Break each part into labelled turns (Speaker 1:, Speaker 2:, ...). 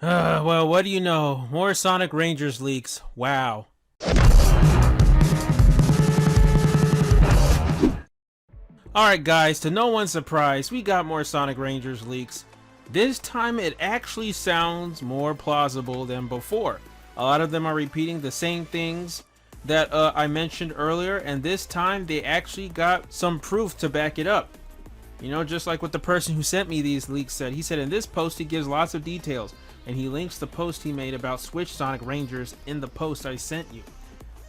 Speaker 1: Well, what do you know? More Sonic Rangers leaks. Wow. Alright guys, to no one's surprise, we got more Sonic Rangers leaks. This time it actually sounds more plausible than before. A lot of them are repeating the same things that I mentioned earlier, and this time they actually got some proof to back it up. You know, just like what the person who sent me these leaks said. He said in this post he gives lots of details, and he links the post he made about Switch Sonic Rangers in the post I sent you.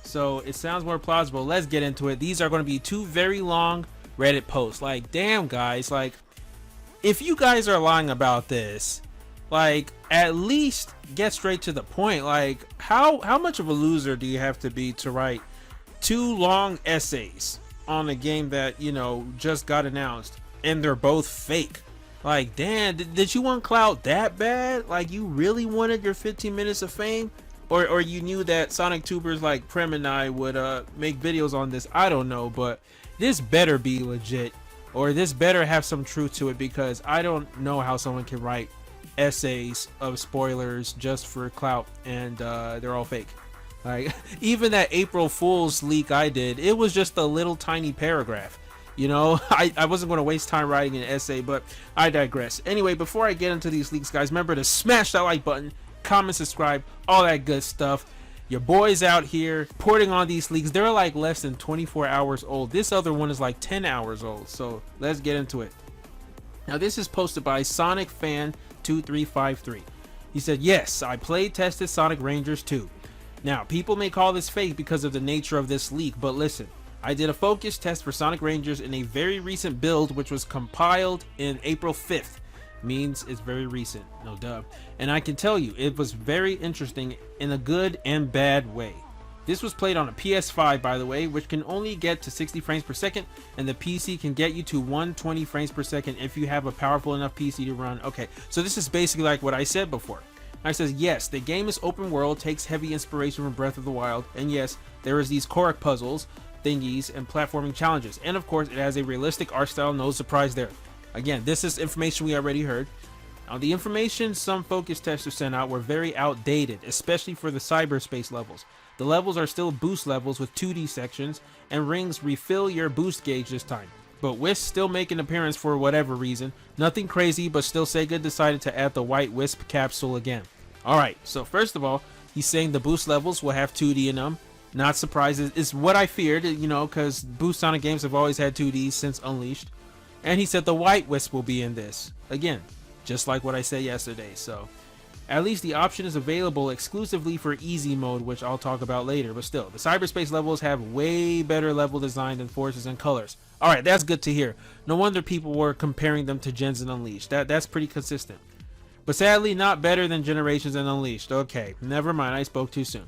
Speaker 1: So it sounds more plausible. Let's get into it. These are going to be two very long Reddit posts. Like, damn guys, like, if you guys are lying about this, like, at least get straight to the point. Like, how much of a loser do you have to be to write two long essays on a game that, you know, just got announced and they're both fake? Like, damn, did you want clout that bad? Like, you really wanted your 15 minutes of fame? Or you knew that Sonic tubers like Prem and I would make videos on this? I don't know, but this better be legit, or this better have some truth to it, because I don't know how someone can write essays of spoilers just for clout and they're all fake. Like, even that April Fool's leak I did, it was just a little tiny paragraph. You know, I wasn't going to waste time writing an essay, but I digress. Anyway, before I get into these leaks, guys, remember to smash that like button, comment, subscribe, all that good stuff. Your boys out here porting on these leaks. They're like less than 24 hours old. This other one is like 10 hours old. So let's get into it. Now, this is posted by Sonic Fan 2353. He said, yes, I played tested Sonic Rangers 2. Now, people may call this fake because of the nature of this leak, but listen, I did a focus test for Sonic Rangers in a very recent build, which was compiled in April 5th. Means it's very recent, no duh. And I can tell you, it was very interesting in a good and bad way. This was played on a PS5, by the way, which can only get to 60 frames per second, and the PC can get you to 120 frames per second if you have a powerful enough PC to run. Okay, so this is basically like what I said before. I says, yes, the game is open world, takes heavy inspiration from Breath of the Wild, and yes, there is these Korok puzzles, thingies, and platforming challenges, and of course it has a realistic art style, no surprise there. Again, this is information we already heard. Now, the information some focus testers sent out were very outdated, especially for the cyberspace levels. The levels are still boost levels with 2D sections, and rings refill your boost gauge this time. But Wisp still make an appearance for whatever reason. Nothing crazy, but still Sega decided to add the white Wisp capsule again. Alright, so first of all, he's saying the boost levels will have 2D in them. Not surprised, it's what I feared, you know, because Boost Sonic games have always had 2D since Unleashed. And he said the white Wisp will be in this. Again, just like what I said yesterday. So, at least the option is available exclusively for easy mode, which I'll talk about later. But still, the cyberspace levels have way better level design than Forces and Colors. Alright, that's good to hear. No wonder people were comparing them to Gens and Unleashed. That's pretty consistent. But sadly, not better than Generations and Unleashed. Okay, never mind, I spoke too soon.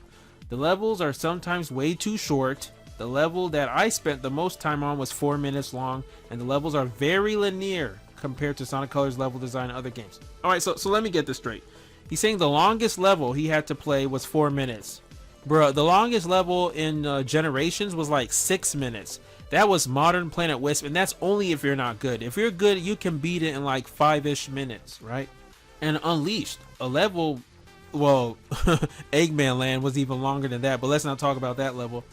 Speaker 1: The levels are sometimes way too short. The level that I spent the most time on was 4 minutes long, and the levels are very linear compared to Sonic Colors level design in other games. Alright, so let me get this straight. He's saying the longest level he had to play was 4 minutes. Bruh, the longest level in Generations was like 6 minutes. That was Modern Planet Wisp, and that's only if you're not good. If you're good, you can beat it in like 5-ish minutes, right? And Unleashed, a level, well, Eggman Land was even longer than that, but let's not talk about that level.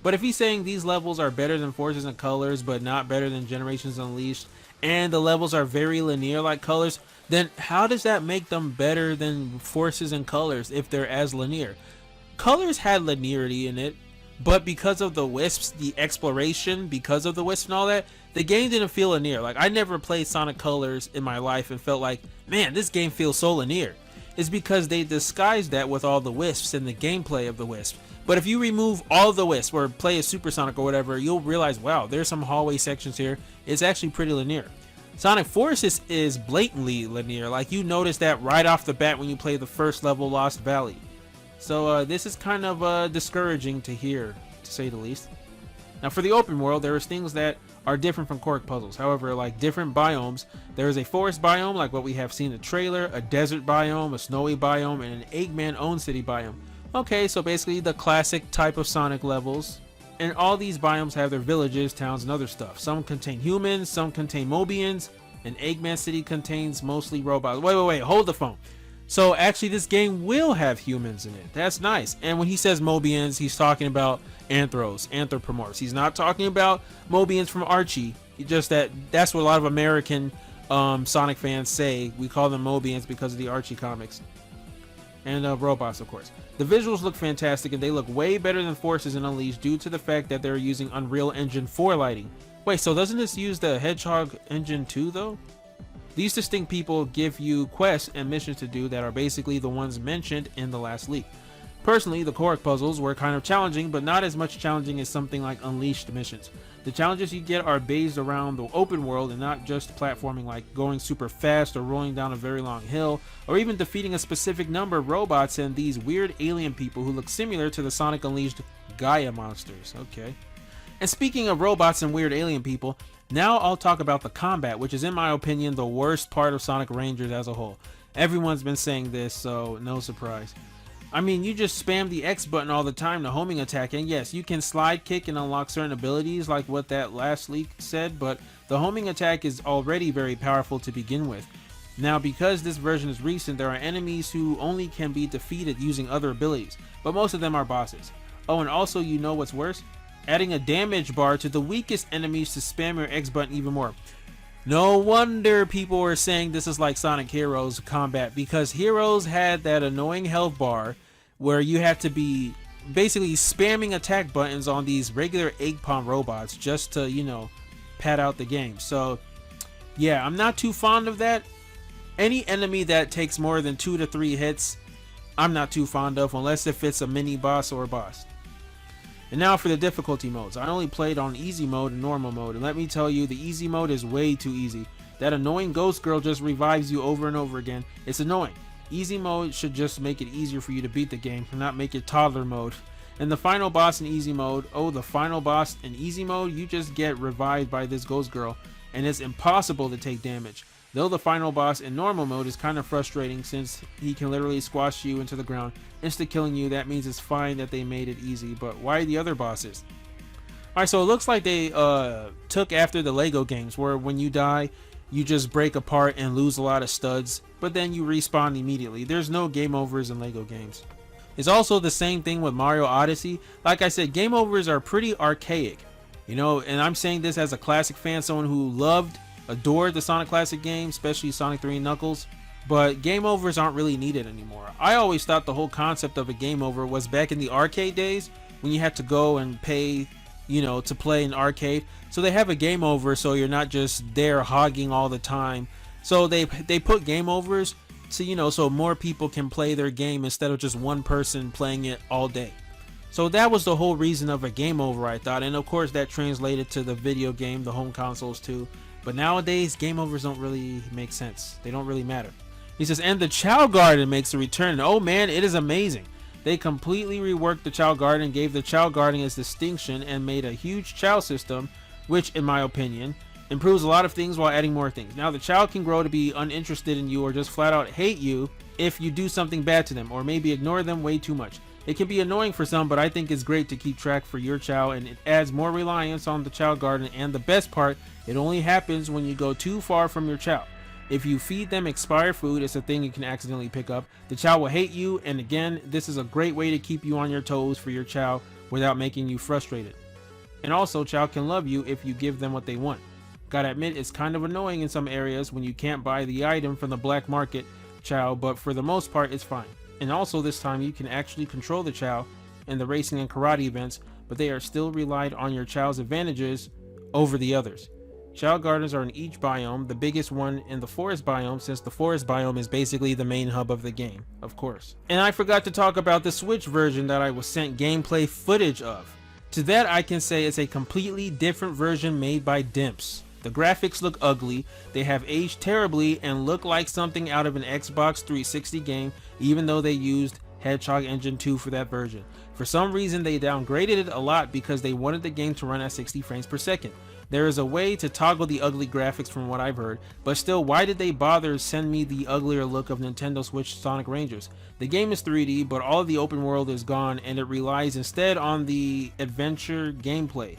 Speaker 1: But if he's saying these levels are better than Forces and Colors, but not better than Generations Unleashed, and the levels are very linear like Colors, then how does that make them better than Forces and Colors if they're as linear? Colors had linearity in it, but because of the Wisps, the exploration, because of the Wisps and all that, the game didn't feel linear. Like, I never played Sonic Colors in my life and felt like, man, this game feels so linear. It's because they disguised that with all the Wisps and the gameplay of the Wisps. But if you remove all the Wisps or play a Supersonic or whatever, you'll realize, wow, there's some hallway sections here. It's actually pretty linear. Sonic Forces is blatantly linear. Like, you notice that right off the bat when you play the first level, Lost Valley. So this is kind of discouraging to hear, to say the least. Now, for the open world, there is things that are different from Korok puzzles. However, like different biomes, there is a forest biome like what we have seen in the trailer, a desert biome, a snowy biome, and an Eggman-owned city biome. Okay, so basically the classic type of Sonic levels. And all these biomes have their villages, towns, and other stuff. Some contain humans, some contain Mobians, and Eggman City contains mostly robots. Wait, hold the phone. So actually this game will have humans in it. That's nice. And when he says Mobians, he's talking about anthropomorphs. He's not talking about Mobians from Archie. Just that's what a lot of American Sonic fans say. We call them Mobians because of the Archie comics. And robots, of course. The visuals look fantastic, and they look way better than Forces and Unleashed due to the fact that they're using Unreal Engine 4 lighting. Wait, so doesn't this use the Hedgehog engine too, though? These distinct people give you quests and missions to do that are basically the ones mentioned in the last leak. Personally, the Korok puzzles were kind of challenging, but not as much challenging as something like Unleashed missions. The challenges you get are based around the open world and not just platforming, like going super fast or rolling down a very long hill, or even defeating a specific number of robots and these weird alien people who look similar to the Sonic Unleashed Gaia monsters. Okay. And speaking of robots and weird alien people, now I'll talk about the combat, which is in my opinion the worst part of Sonic Rangers as a whole. Everyone's been saying this, so no surprise. I mean, you just spam the X button all the time to homing attack, and yes, you can slide kick and unlock certain abilities like what that last leak said, but the homing attack is already very powerful to begin with. Now, because this version is recent, there are enemies who only can be defeated using other abilities, but most of them are bosses. Oh, and also, you know what's worse? Adding a damage bar to the weakest enemies to spam your X button even more. No wonder people were saying this is like Sonic Heroes combat, because Heroes had that annoying health bar where you have to be basically spamming attack buttons on these regular egg palm robots just to, you know, pad out the game. So yeah, I'm not too fond of that. Any enemy that takes more than 2 to 3 hits, I'm not too fond of, unless if it's a mini boss or a boss. And now for the difficulty modes. I only played on easy mode and normal mode, and let me tell you, the easy mode is way too easy. That annoying ghost girl just revives you over and over again. It's annoying. Easy mode should just make it easier for you to beat the game, and not make it toddler mode. And the final boss in easy mode, the final boss in easy mode, you just get revived by this ghost girl, and it's impossible to take damage. Though the final boss in normal mode is kind of frustrating since he can literally squash you into the ground, insta-killing you. That means it's fine that they made it easy, but why the other bosses? Alright, so it looks like they took after the Lego games, where when you die, you just break apart and lose a lot of studs, but then you respawn immediately. There's no game overs in Lego games. It's also the same thing with Mario Odyssey. Like I said, game overs are pretty archaic, you know, and I'm saying this as a classic fan, someone who adored the Sonic Classic games, especially Sonic 3 and Knuckles, but game overs aren't really needed anymore. I always thought the whole concept of a game over was back in the arcade days when you had to go and pay, you know, to play an arcade. So they have a game over so you're not just there hogging all the time. So they put game overs to, you know, so more people can play their game instead of just one person playing it all day. So that was the whole reason of a game over, I thought, and of course that translated to the video game, the home consoles too. But nowadays, game overs don't really make sense. They don't really matter. He says, and the Chao Garden makes a return. And oh man, it is amazing. They completely reworked the Chao Garden, gave the Chao Garden its distinction, and made a huge Chao system, which, in my opinion, improves a lot of things while adding more things. Now, the Chao can grow to be uninterested in you or just flat out hate you if you do something bad to them, or maybe ignore them way too much. It can be annoying for some, but I think it's great to keep track for your Chao, and it adds more reliance on the Chao Garden, and the best part, it only happens when you go too far from your Chao. If you feed them expired food, it's a thing you can accidentally pick up. The Chao will hate you, and again, this is a great way to keep you on your toes for your Chao without making you frustrated. And also, Chao can love you if you give them what they want. Gotta admit, it's kind of annoying in some areas when you can't buy the item from the black market Chao, but for the most part, it's fine. And also this time, you can actually control the Chao in the racing and karate events, but they are still relied on your Chao's advantages over the others. Chao Gardens are in each biome, the biggest one in the forest biome, since the forest biome is basically the main hub of the game, of course. And I forgot to talk about the Switch version that I was sent gameplay footage of. To that I can say it's a completely different version made by Dimps. The graphics look ugly, they have aged terribly and look like something out of an Xbox 360 game, even though they used Hedgehog Engine 2 for that version. For some reason they downgraded it a lot because they wanted the game to run at 60 frames per second. There is a way to toggle the ugly graphics from what I've heard, but still, why did they bother send me the uglier look of Nintendo Switch Sonic Rangers? The game is 3D, but all of the open world is gone and it relies instead on the adventure gameplay.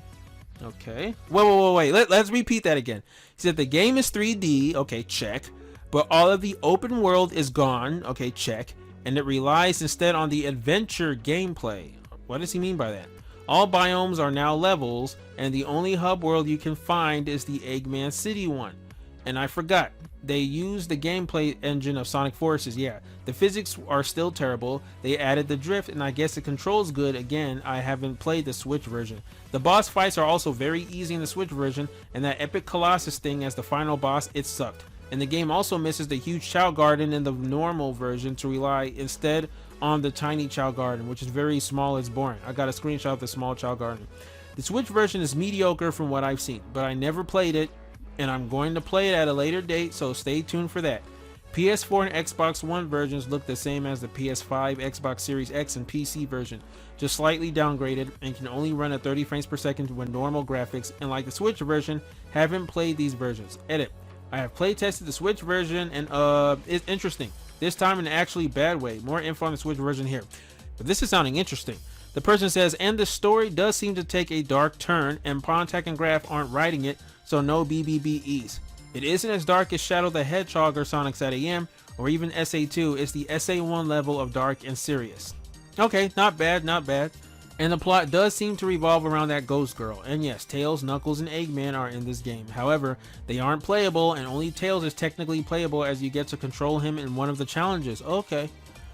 Speaker 1: Okay. Wait. Let's repeat that again. He said the game is 3D, okay, check, but all of the open world is gone. Okay, check. And it relies instead on the adventure gameplay. What does he mean by that? All biomes are now levels, and the only hub world you can find is the Eggman City one. And I forgot, they use the gameplay engine of Sonic Forces. Yeah, the physics are still terrible. They added the drift, and I guess it controls good. Again, I haven't played the Switch version. The boss fights are also very easy in the Switch version, and that epic Colossus thing as the final boss, it sucked. And the game also misses the huge Chao Garden in the normal version to rely instead on the tiny Chao Garden, which is very small. It's boring. I got a screenshot of the small Chao Garden. The Switch version is mediocre from what I've seen, but I never played it, and I'm going to play it at a later date, so stay tuned for that. PS4 and Xbox One versions look the same as the PS5, Xbox Series X, and PC version, just slightly downgraded, and can only run at 30 frames per second with normal graphics, and like the Switch version, haven't played these versions. Edit. I have play tested the Switch version, and it's interesting. This time in an actually bad way. More info on the Switch version here. But this is sounding interesting. The person says, and the story does seem to take a dark turn, and Pontac and Graf aren't writing it, so no BBBEs. It isn't as dark as Shadow the Hedgehog or Sonic SAT-AM, or even SA2. It's the SA1 level of dark and serious. Okay, not bad, not bad. And the plot does seem to revolve around that Ghost Girl. And yes, Tails, Knuckles, and Eggman are in this game. However, they aren't playable, and only Tails is technically playable as you get to control him in one of the challenges. Okay.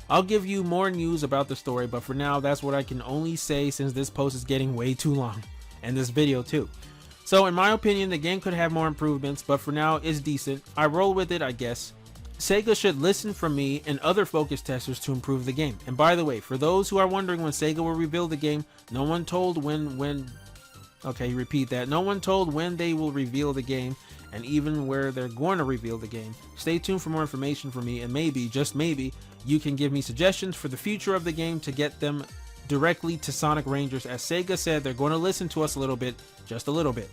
Speaker 1: I'll give you more news about the story, but for now, that's what I can only say since this post is getting way too long. And this video too. So in my opinion, the game could have more improvements, but for now, it's decent. I roll with it, I guess. Sega should listen from me and other focus testers to improve the game. And by the way, for those who are wondering when Sega will reveal the game, no one told okay, repeat that. No one told when they will reveal the game, and even where they're going to reveal the game. Stay tuned for more information from me, and maybe, just maybe, you can give me suggestions for the future of the game to get them directly to Sonic Rangers. As Sega said, they're going to listen to us a little bit, just a little bit.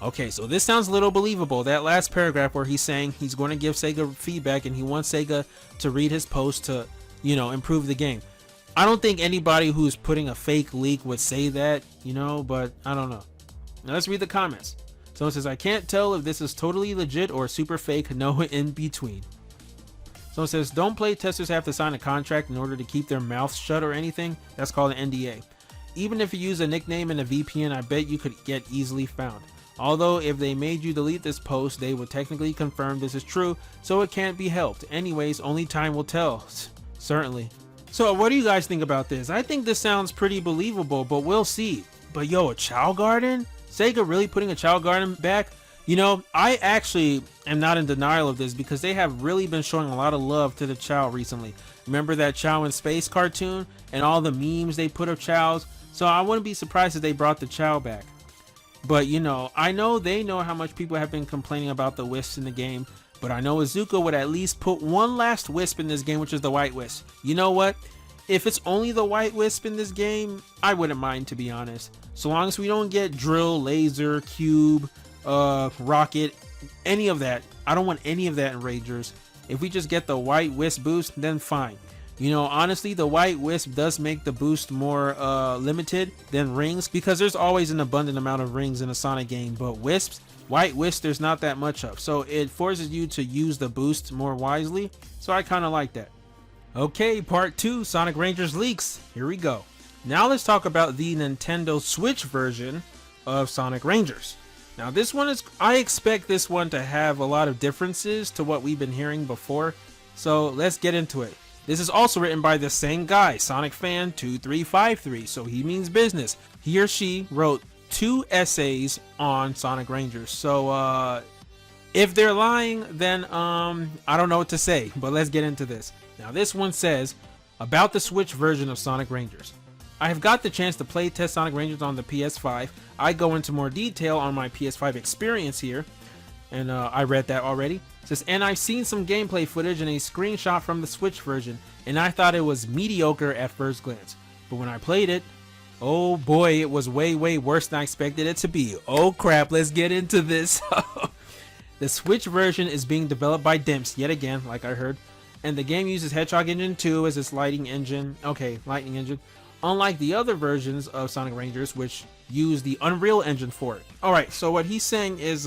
Speaker 1: Okay, so this sounds a little believable. That last paragraph where he's saying he's going to give Sega feedback and he wants Sega to read his post to, improve the game. I don't think anybody who's putting a fake leak would say that, but I don't know. Now let's read the comments. Someone says, I can't tell if this is totally legit or super fake, no in between. Someone says, don't play testers have to sign a contract in order to keep their mouths shut or anything? That's called an NDA. Even if you use a nickname and a VPN, I bet you could get easily found. Although if they made you delete this post, they would technically confirm this is true, so it can't be helped. Anyways, only time will tell. Certainly. So what do you guys think about this? I think this sounds pretty believable, but we'll see. But yo, a Chao Garden? Sega really putting a Chao Garden back? I actually am not in denial of this because they have really been showing a lot of love to the Chao recently. Remember that Chao in Space cartoon and all the memes they put of Chaos? So I wouldn't be surprised if they brought the Chao back. But I know they know how much people have been complaining about the wisps in the game, but I know Iizuka would at least put one last wisp in this game, which is the white wisp. You know what? If it's only the white wisp in this game, I wouldn't mind, to be honest. So long as we don't get drill, laser, cube, rocket, any of that. I don't want any of that in Rangers. If we just get the white wisp boost, then fine. Honestly, the white wisp does make the boost more limited than rings because there's always an abundant amount of rings in a Sonic game, but wisps, white wisps, there's not that much of. So it forces you to use the boost more wisely. So I kind of like that. Okay, part 2, Sonic Rangers leaks. Here we go. Now let's talk about the Nintendo Switch version of Sonic Rangers. Now this one I expect this one to have a lot of differences to what we've been hearing before. So let's get into it. This is also written by the same guy, SonicFan2353, so he means business. He or she wrote 2 essays on Sonic Rangers. So if they're lying, then I don't know what to say, but let's get into this. Now this one says, about the Switch version of Sonic Rangers. I have got the chance to play test Sonic Rangers on the PS5. I go into more detail on my PS5 experience here, and I read that already. It says, and I've seen some gameplay footage and a screenshot from the Switch version, and I thought it was mediocre at first glance. But when I played it, oh boy, it was way worse than I expected it to be. Oh crap, let's get into this. The Switch version is being developed by Dimps, yet again, like I heard, and the game uses Hedgehog Engine 2 as its lightning engine. Unlike the other versions of Sonic Rangers, which use the Unreal Engine for it. Alright, so what he's saying is,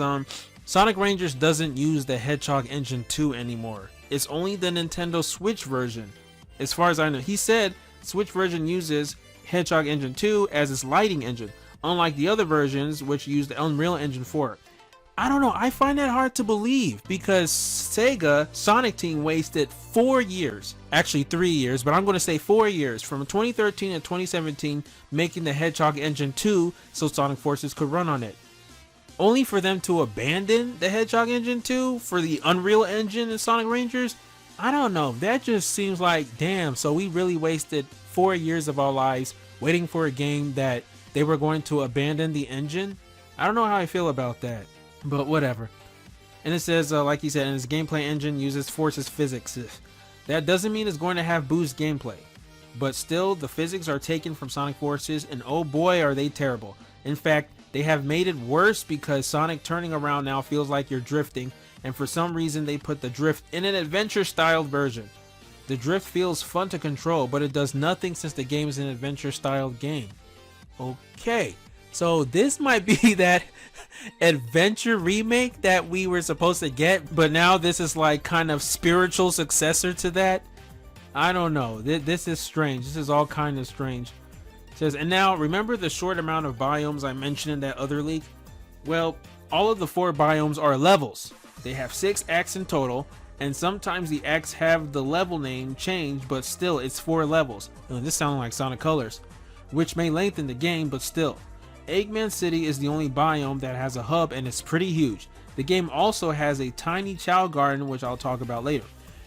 Speaker 1: Sonic Rangers doesn't use the Hedgehog Engine 2 anymore. It's only the Nintendo Switch version. As far as I know, he said Switch version uses Hedgehog Engine 2 as its lighting engine, unlike the other versions which use the Unreal Engine 4. I don't know, I find that hard to believe because Sega Sonic Team wasted 4 years, actually 3 years, but I'm going to say 4 years, from 2013 to 2017 making the Hedgehog Engine 2 so Sonic Forces could run on it. Only for them to abandon the Hedgehog Engine 2 for the Unreal Engine in Sonic Rangers? I don't know, that just seems like, damn, so we really wasted 4 years of our lives waiting for a game that they were going to abandon the engine? I don't know how I feel about that, but whatever. And it says, like he said, in its gameplay engine uses Forces physics. That doesn't mean it's going to have boost gameplay, but still the physics are taken from Sonic Forces, and oh boy are they terrible. In fact, they have made it worse because Sonic turning around now feels like you're drifting, and for some reason they put the drift in an adventure styled version. The drift feels fun to control, but it does nothing since the game is an adventure styled game. Okay, so this might be that adventure remake that we were supposed to get, but now this is like kind of spiritual successor to that. I don't know, this is strange. This is all kind of strange. It says, and now remember the short amount of biomes I mentioned in that other leak? Well, all of the 4 biomes are levels. They have 6 acts in total, and sometimes the acts have the level name change, but still it's 4 levels. This sounds like Sonic Colors, which may lengthen the game, but still. Eggman City is the only biome that has a hub, and it's pretty huge. The game also has a tiny Chao Garden, which I'll talk about later.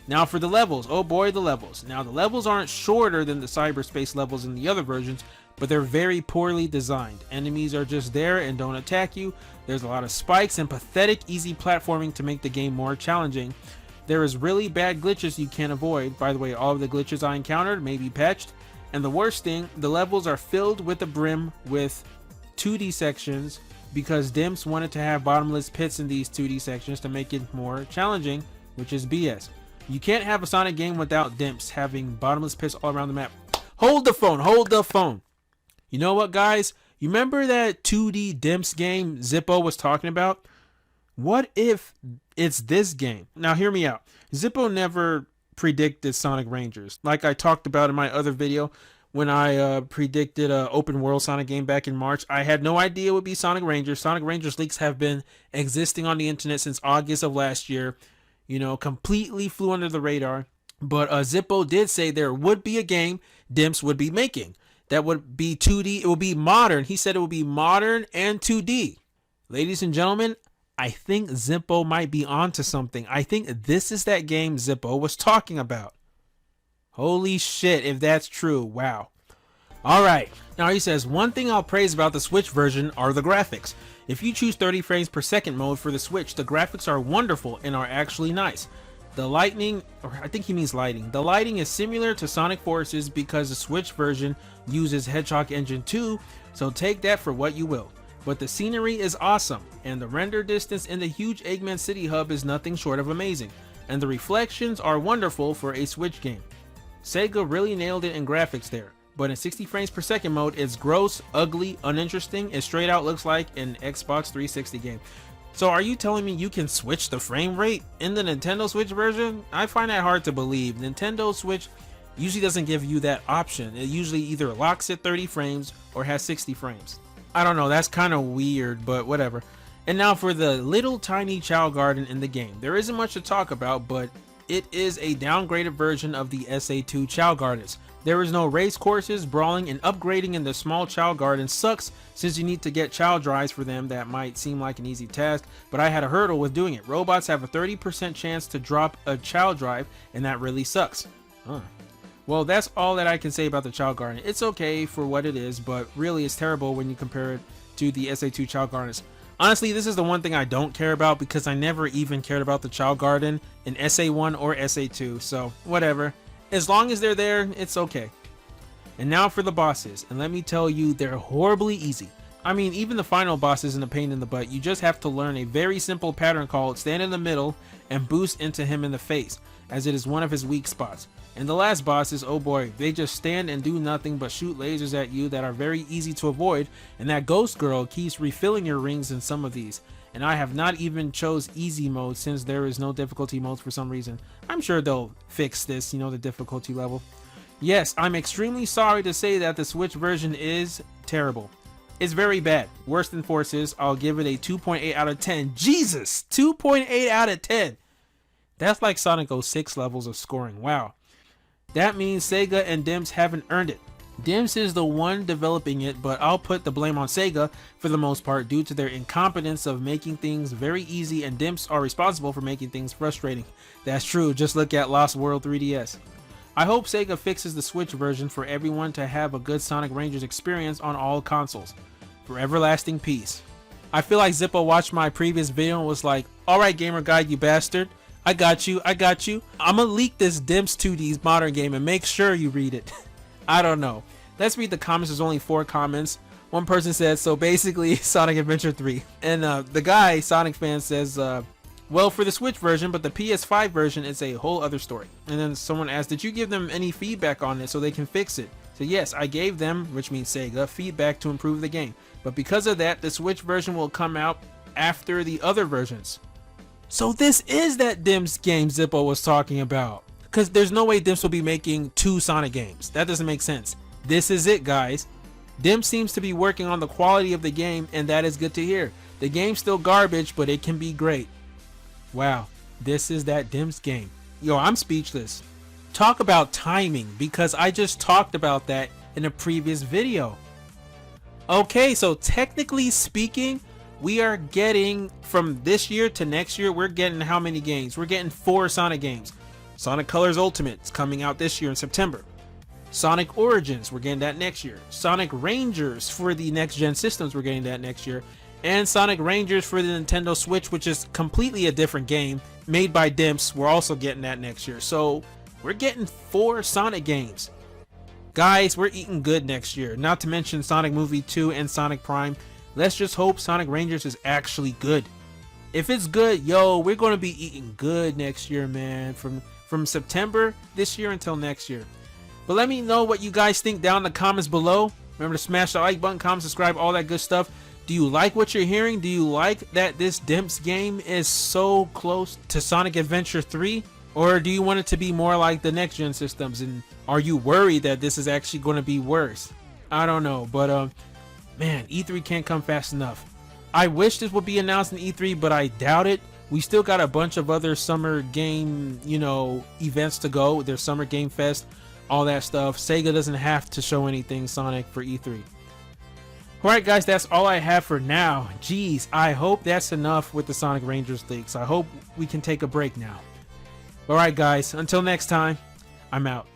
Speaker 1: Now for the levels, oh boy, the levels. Now the levels aren't shorter than the cyberspace levels in the other versions, but they're very poorly designed. Enemies are just there and don't attack you. There's a lot of spikes and pathetic easy platforming to make the game more challenging. There is really bad glitches you can't avoid. By the way, all of the glitches I encountered may be patched. And the worst thing, the levels are filled with the brim with 2D sections because Dimps wanted to have bottomless pits in these 2D sections to make it more challenging, which is BS. You can't have a Sonic game without Dimps having bottomless pits all around the map. Hold the phone, hold the phone. You know what, guys? You remember that 2D Dimps game Zippo was talking about? What if it's this game? Now hear me out. Zippo never predicted Sonic Rangers. Like I talked about in my other video, when I predicted an open world Sonic game back in March, I had no idea it would be Sonic Rangers. Sonic Rangers leaks have been existing on the internet since August of last year. You know, completely flew under the radar. But Zippo did say there would be a game Dimps would be making. That would be 2D. It would be modern. He said it would be modern and 2D. Ladies and gentlemen, I think Zippo might be onto something. I think this is that game Zippo was talking about. Holy shit, if that's true. Wow. Alright, now he says, one thing I'll praise about the Switch version are the graphics. If you choose 30 frames per second mode for the Switch, the graphics are wonderful and are actually nice. The lighting, or I think he means lighting, the lighting is similar to Sonic Forces because the Switch version uses Hedgehog Engine 2, so take that for what you will. But the scenery is awesome, and the render distance in the huge Eggman City hub is nothing short of amazing, and the reflections are wonderful for a Switch game. Sega really nailed it in graphics there, but in 60 frames per second mode, it's gross, ugly, uninteresting, and straight out looks like an Xbox 360 game. So are you telling me you can switch the frame rate in the Nintendo Switch version? I find that hard to believe. Nintendo Switch usually doesn't give you that option. It usually either locks at 30 frames or has 60 frames. I don't know, that's kind of weird, but whatever. And now for the little tiny Chao Garden in the game. There isn't much to talk about, but it is a downgraded version of the SA2 Chao Gardens. There is no race courses, brawling, and upgrading in the small Chao Garden sucks since you need to get Chao drives for them. That might seem like an easy task, but I had a hurdle with doing it. Robots have a 30% chance to drop a Chao drive, and that really sucks. Well, that's all that I can say about the Chao Garden. It's okay for what it is, but really it's terrible when you compare it to the SA2 Chao Gardens. Honestly, this is the one thing I don't care about because I never even cared about the Chao Garden in SA1 or SA2, so whatever. As long as they're there, it's okay. And now for the bosses, and let me tell you, they're horribly easy. I mean, even the final boss isn't a pain in the butt. You just have to learn a very simple pattern called stand in the middle and boost into him in the face, as it is one of his weak spots. And the last bosses, oh boy, they just stand and do nothing but shoot lasers at you that are very easy to avoid, and that ghost girl keeps refilling your rings in some of these. and I have not even chose easy mode since there is no difficulty modes for some reason. I'm sure they'll fix this, you know, the difficulty level. Yes, I'm extremely sorry to say that the Switch version is terrible. It's very bad. Worse than Forces. I'll give it a 2.8 out of 10. Jesus! 2.8 out of 10! That's like Sonic 06 levels of scoring. Wow. That means Sega and DIMS haven't earned it. DIMS is the one developing it, but I'll put the blame on Sega for the most part due to their incompetence of making things very easy, and DIMS are responsible for making things frustrating. That's true, just look at Lost World 3DS. I hope Sega fixes the Switch version for everyone to have a good Sonic Rangers experience on all consoles. For everlasting peace. I feel like Zippo watched my previous video and was like, alright Gamer Guide, you bastard. I got you. I'ma leak this DIMS 2D's modern game and make sure you read it. I don't know. Let's read the comments. There's only 4 comments. One person says, so basically Sonic Adventure 3. And the guy, Sonic fan, says, well, for the Switch version, but the PS5 version is a whole other story. And then someone asked, did you give them any feedback on it so they can fix it? So yes, I gave them, which means Sega, feedback to improve the game. But because of that, the Switch version will come out after the other versions. So this is that DIMS game Zippo was talking about. Because there's no way DIMS will be making 2 Sonic games. That doesn't make sense. This is it, guys. DIMS seems to be working on the quality of the game, and that is good to hear. The game's still garbage, but it can be great. Wow, this is that DIMS game. Yo, I'm speechless. Talk about timing, because I just talked about that in a previous video. Okay, so technically speaking, we are getting, from this year to next year, we're getting how many games? We're getting 4 Sonic games. Sonic Colors Ultimate is coming out this year in September. Sonic Origins, we're getting that next year. Sonic Rangers for the next gen systems, we're getting that next year. And Sonic Rangers for the Nintendo Switch, which is completely a different game, made by DIMS, we're also getting that next year. So we're getting 4 Sonic games. Guys, we're eating good next year. Not to mention Sonic Movie 2 and Sonic Prime. Let's just hope Sonic Rangers is actually good. If it's good, yo, we're going to be eating good next year, man. From September this year until next year. But let me know what you guys think down in the comments below. Remember to smash the like button, comment, subscribe, all that good stuff. Do you like what you're hearing? Do you like that this DIMS game is so close to Sonic Adventure 3? Or do you want it to be more like the next gen systems? And are you worried that this is actually going to be worse? I don't know, but man, E3 can't come fast enough. I wish this would be announced in E3, but I doubt it. We still got a bunch of other summer game, you know, events to go. There's Summer Game Fest, all that stuff. Sega doesn't have to show anything Sonic for E3. Alright guys, that's all I have for now. Jeez, I hope that's enough with the Sonic Rangers leaks. I hope we can take a break now. Alright guys, until next time, I'm out.